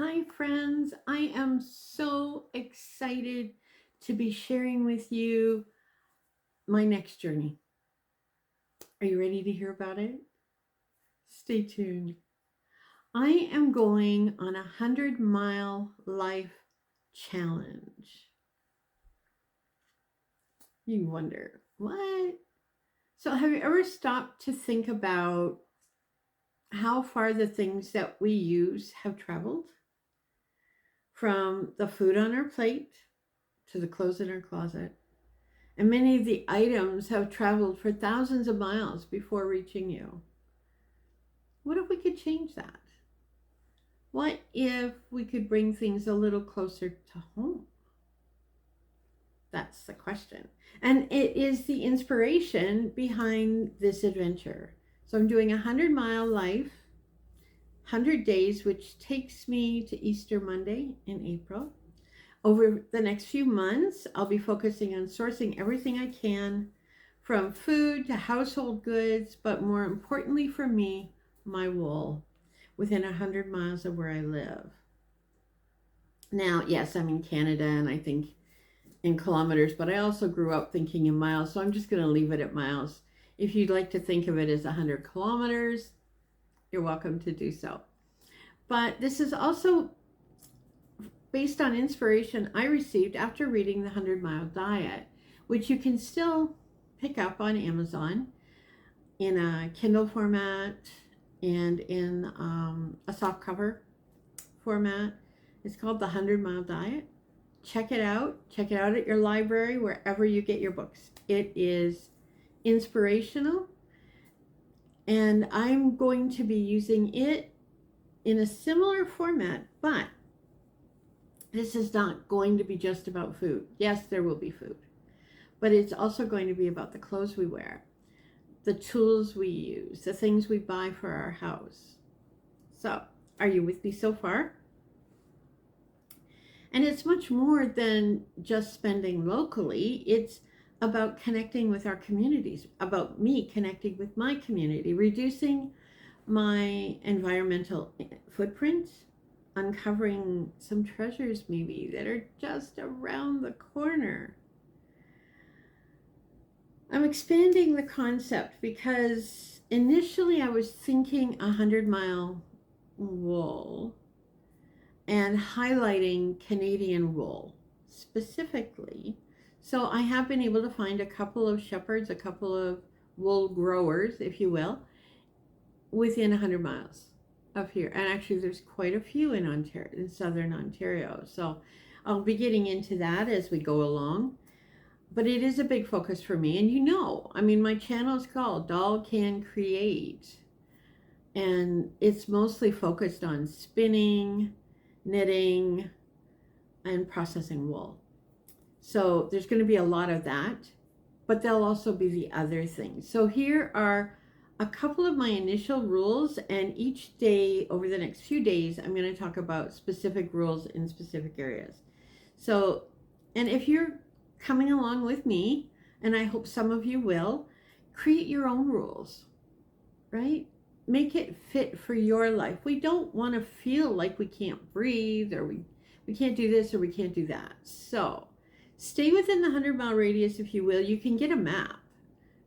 Hi, friends. I am so excited to be sharing with you my next journey. Are you ready to hear about it? Stay tuned. I am going on a 100-mile life challenge. You wonder, what? So, have you ever stopped to think about how far the things that we use have traveled? From the food on our plate to the clothes in our closet. And many of the items have traveled for thousands of miles before reaching you. What if we could change that? What if we could bring things a little closer to home? That's the question. And it is the inspiration behind this adventure. So I'm doing a 100-mile life, 100 days, which takes me to Easter Monday in April. Over the next few months, I'll be focusing on sourcing everything I can, from food to household goods, but more importantly for me, my wool, within 100 miles of where I live. Now, yes, I'm in Canada and I think in kilometers, but I also grew up thinking in miles, so I'm just going to leave it at miles. If you'd like to think of it as 100 kilometers, you're welcome to do so. But this is also based on inspiration I received after reading the 100-Mile Diet, which you can still pick up on Amazon in a Kindle format and in a softcover format. It's called the 100-Mile Diet. Check it out. Check it out at your library, wherever you get your books. It is inspirational, and I'm going to be using it in a similar format, but this is not going to be just about food. Yes, there will be food, but it's also going to be about the clothes we wear, the tools we use, the things we buy for our house. So, are you with me so far? And it's much more than just spending locally. It's about connecting with our communities, about me connecting with my community, reducing my environmental footprint, uncovering some treasures maybe that are just around the corner. I'm expanding the concept because initially I was thinking 100-mile wool and highlighting Canadian wool specifically. So I have been able to find a couple of shepherds, a couple of wool growers, if you will, within 100 miles of here. And actually, there's quite a few in Ontario, in southern Ontario. So I'll be getting into that as we go along. But it is a big focus for me. And I mean, my channel is called Doll Can Create. And it's mostly focused on spinning, knitting, and processing wool. So there's going to be a lot of that, but there'll also be the other things. So here are a couple of my initial rules, and each day over the next few days, I'm going to talk about specific rules in specific areas. So, and if you're coming along with me, and I hope some of you will, create your own rules, right? Make it fit for your life. We don't want to feel like we can't breathe, or we can't do this, or we can't do that. So stay within the 100-mile radius, if you will. You can get a map.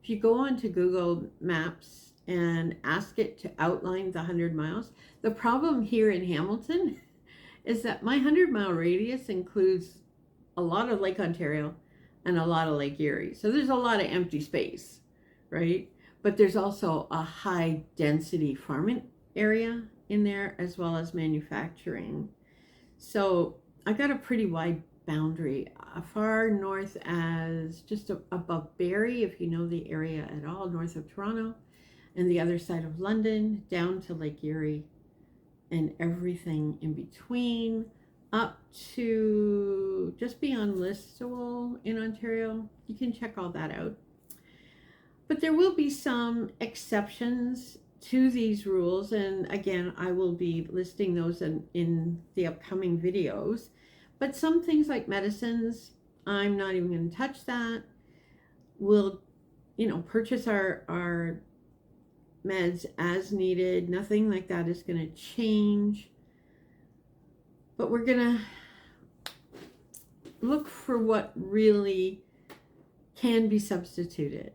If you go onto Google Maps and ask it to outline the 100 miles, the problem here in Hamilton is that my 100-mile radius includes a lot of Lake Ontario and a lot of Lake Erie. So there's a lot of empty space, right? But there's also a high density farming area in there, as well as manufacturing. So I got a pretty wide boundary, far north as just above Barrie, if you know the area at all, north of Toronto, and the other side of London, down to Lake Erie, and everything in between, up to just beyond Listowel in Ontario. You can check all that out. But there will be some exceptions to these rules, and again, I will be listing those in the upcoming videos. But some things like medicines, I'm not even going to touch that. We'll, purchase our meds as needed. Nothing like that is going to change. but we're gonna look for what really can be substituted.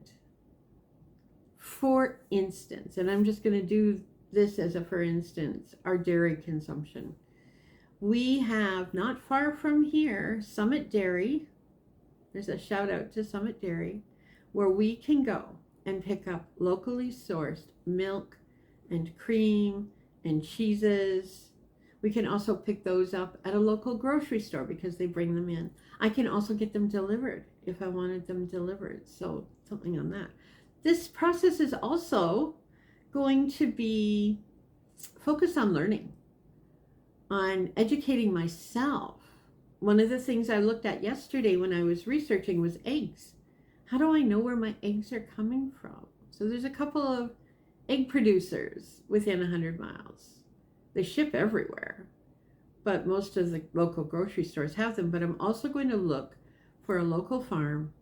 For instance, and I'm just going to do this as a for instance, our dairy consumption. We have not far from here, Summit Dairy. There's a shout out to Summit Dairy, where we can go and pick up locally sourced milk and cream and cheeses. We can also pick those up at a local grocery store because they bring them in. I can also get them delivered if I wanted them delivered. So something on that. This process is also going to be focused on learning, on educating myself. One of the things I looked at yesterday when I was researching was eggs. How do I know where my eggs are coming from? So there's a couple of egg producers within 100 miles. They ship everywhere, but most of the local grocery stores have them. But I'm also going to look for a local farm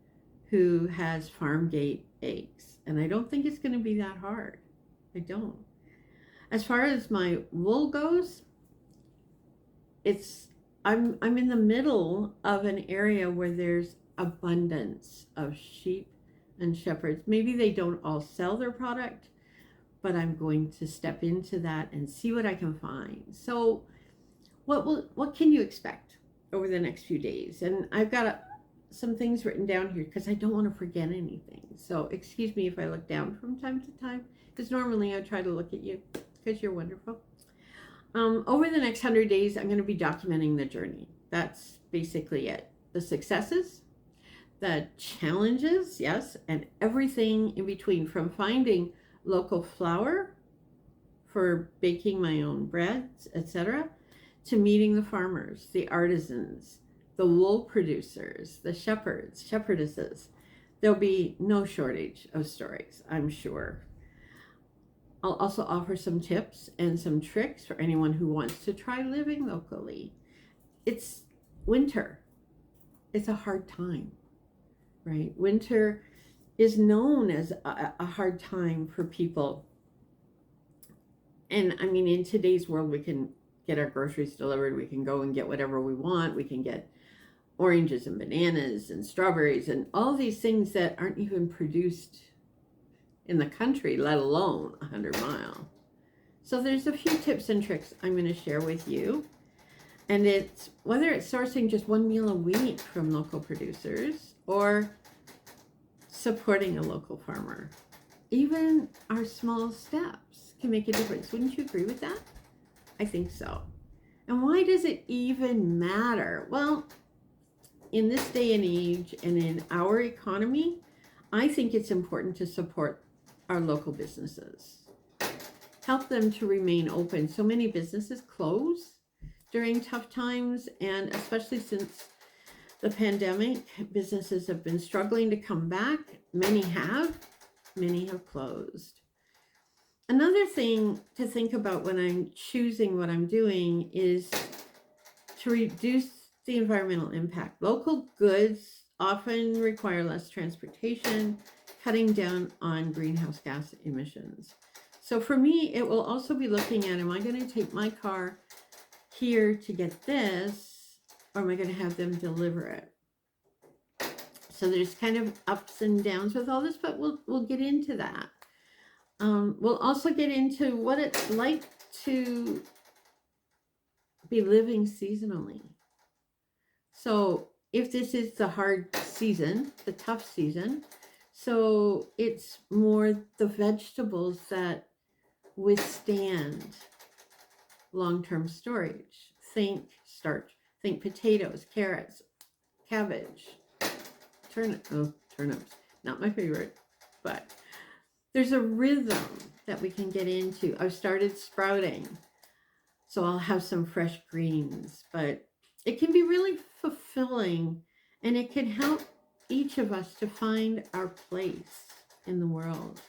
who has farm gate eggs. And I don't think it's going to be that hard. I don't. As far as my wool goes, I'm in the middle of an area where there's abundance of sheep and shepherds. Maybe they don't all sell their product, but I'm going to step into that and see what I can find. So what can you expect over the next few days? And I've got some things written down here because I don't want to forget anything. So excuse me if I look down from time to time, because normally I try to look at you because you're wonderful. Over the next 100 days, I'm going to be documenting the journey. That's basically it. The successes, the challenges, yes, and everything in between, from finding local flour for baking my own breads, etc., to meeting the farmers, the artisans, the wool producers, the shepherds, shepherdesses. There'll be no shortage of stories, I'm sure. I'll also offer some tips and some tricks for anyone who wants to try living locally. It's winter. It's a hard time, right? Winter is known as a hard time for people. And I mean, in today's world, we can get our groceries delivered. We can go and get whatever we want. We can get oranges and bananas and strawberries and all these things that aren't even produced in the country, let alone 100 mile. So there's a few tips and tricks I'm going to share with you. And it's whether it's sourcing just one meal a week from local producers or supporting a local farmer. Even our small steps can make a difference. Wouldn't you agree with that? I think so. And why does it even matter? Well, in this day and age and in our economy, I think it's important to support our local businesses. Help them to remain open. So many businesses close during tough times, and especially since the pandemic, businesses have been struggling to come back. Many have closed. Another thing to think about when I'm choosing what I'm doing is to reduce the environmental impact. Local goods often require less transportation, cutting down on greenhouse gas emissions. So for me, it will also be looking at, am I going to take my car here to get this, or am I going to have them deliver it? So there's kind of ups and downs with all this, but we'll get into that. We'll also get into what it's like to be living seasonally. So if this is the hard season, the tough season, so it's more the vegetables that withstand long-term storage. Think starch, think potatoes, carrots, cabbage, turnips, not my favorite, but there's a rhythm that we can get into. I've started sprouting, so I'll have some fresh greens, but it can be really fulfilling, and it can help each of us to find our place in the world.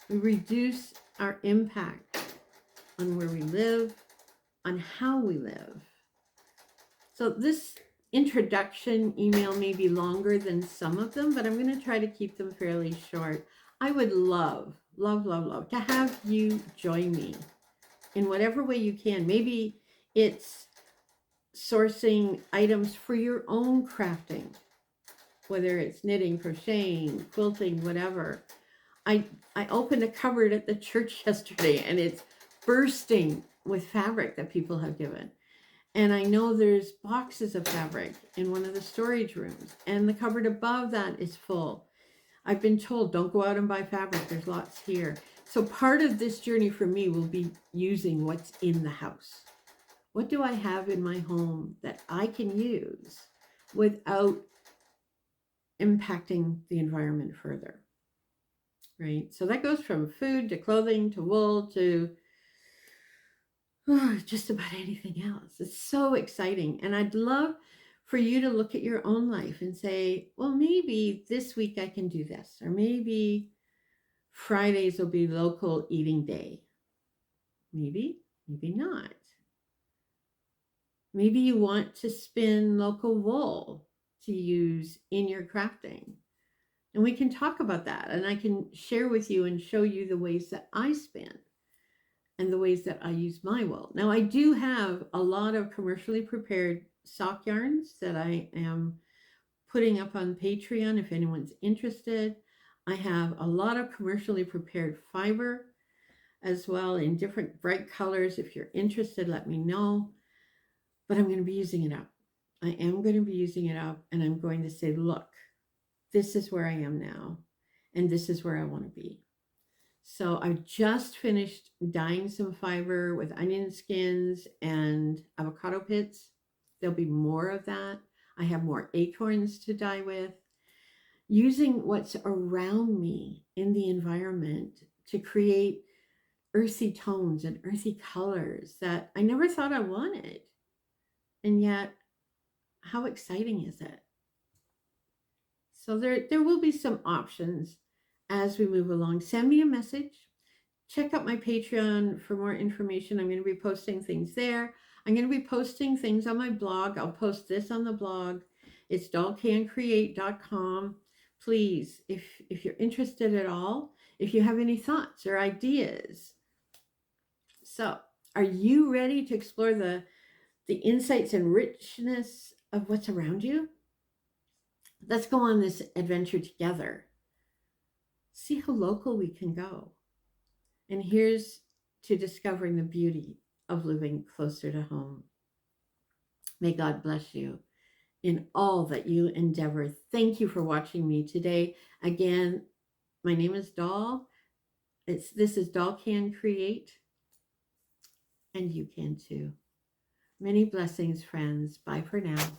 We reduce our impact on where we live, on how we live. So this introduction email may be longer than some of them, but I'm going to try to keep them fairly short. I would love to have you join me in whatever way you can. Maybe it's sourcing items for your own crafting, whether it's knitting, crocheting, quilting, whatever. I opened a cupboard at the church yesterday and it's bursting with fabric that people have given. And I know there's boxes of fabric in one of the storage rooms, and the cupboard above that is full. I've been told, don't go out and buy fabric. There's lots here. So part of this journey for me will be using what's in the house. What do I have in my home that I can use without impacting the environment further? Right? So that goes from food to clothing to wool to just about anything else. It's so exciting. And I'd love for you to look at your own life and say, well, maybe this week I can do this, or maybe Fridays will be local eating day. Maybe not. Maybe you want to spin local wool to use in your crafting. And we can talk about that. And I can share with you and show you the ways that I spin and the ways that I use my wool. Now, I do have a lot of commercially prepared sock yarns that I am putting up on Patreon if anyone's interested. I have a lot of commercially prepared fiber as well in different bright colors. If you're interested, let me know. But I'm going to be using it up. I am going to be using it up, and I'm going to say, look, this is where I am now, and this is where I want to be. So I just finished dyeing some fiber with onion skins and avocado pits. There'll be more of that. I have more acorns to dye with. Using what's around me in the environment to create earthy tones and earthy colors that I never thought I wanted. And yet, how exciting is it? So there will be some options as we move along. Send me a message. Check out my Patreon for more information. I'm going to be posting things there. I'm going to be posting things on my blog. I'll post this on the blog. It's dollcancreate.com. Please, if you're interested at all, if you have any thoughts or ideas. So, are you ready to explore the insights and richness of what's around you? Let's go on this adventure together. See how local we can go. And here's to discovering the beauty of living closer to home. May God bless you in all that you endeavor. Thank you for watching me today. Again, my name is Doll. This is Doll Can Create, and you can too. Many blessings, friends. Bye for now.